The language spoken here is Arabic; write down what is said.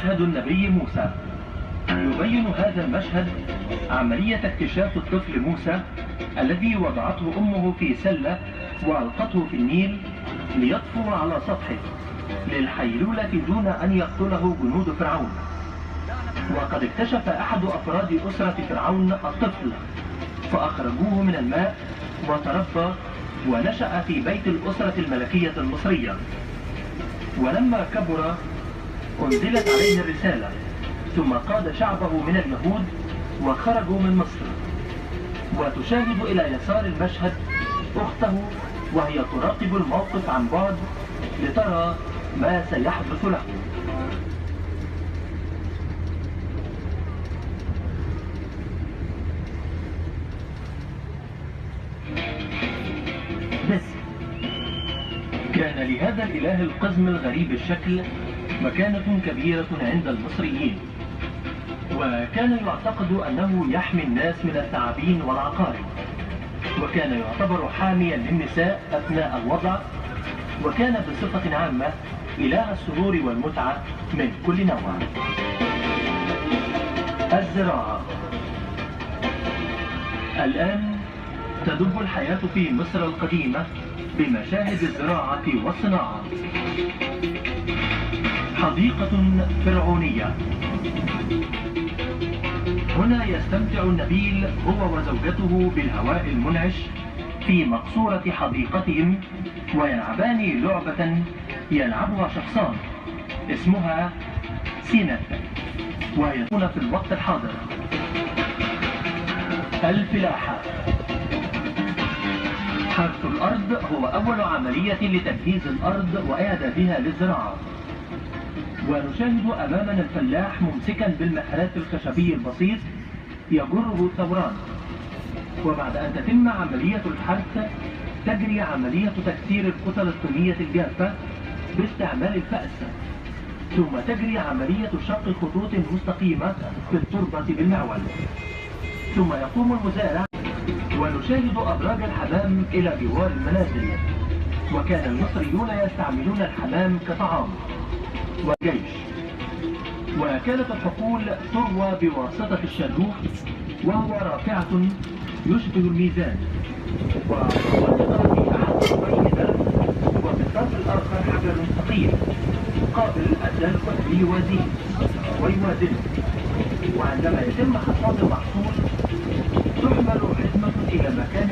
مشهد النبي موسى. يبين هذا المشهد عملية اكتشاف الطفل موسى الذي وضعته أمه في سلة وألقته في النيل ليطفو على سطحه للحيلولة دون أن يقتله جنود فرعون. وقد اكتشف أحد أفراد أسرة فرعون الطفل فأخرجوه من الماء وتربى ونشأ في بيت الأسرة الملكية المصرية. ولما كبر أنزلت عليه الرسالة ثم قاد شعبه من اليهود وخرجوا من مصر. وتشاهد إلى يسار المشهد أخته وهي تراقب الموقف عن بعد لترى ما سيحدث له. كان لهذا الإله القزم الغريب الشكل مكانة كبيرة عند المصريين، وكان يعتقد أنه يحمي الناس من الثعابين والعقارب، وكان يعتبر حاميا للنساء أثناء الوضع، وكان بصفة عامة إله السرور والمتعة من كل نوع. الزراعة. الآن تدب الحياة في مصر القديمة بمشاهد الزراعة والصناعة. حديقة فرعونية. هنا يستمتع النبيل هو وزوجته بالهواء المنعش في مقصورة حديقتهم ويلعبان لعبة يلعبها شخصان اسمها سينت ويكون في الوقت الحاضر. الفلاحة. حرث الأرض هو أول عملية لتجهيز الأرض وإعدادها للزراعة. ونشاهد أمامنا الفلاح ممسكا بالمحرات الخشبي البسيط يجره الثوران. وبعد أن تتم عملية الحرث تجري عملية تكسير الكتل الطينية الجافة باستعمال الفأس، ثم تجري عملية شق خطوط مستقيمة في التربة بالمعول، ثم يقوم المزارع. ونشاهد أبراج الحمام إلى جوار المنازل. وكان المصريون يستعملون الحمام كطعام وجيش. وكانت الحقول تروى بواسطة الشلوح وهو رافعة يشبه الميزان، ووضع في أحد طرفيه درب وفي الطرف الآخر حجر ثقيل قابل الدلق ويوازنه. وعندما يتم حصاد المحصول تحمل حزمة إلى مكان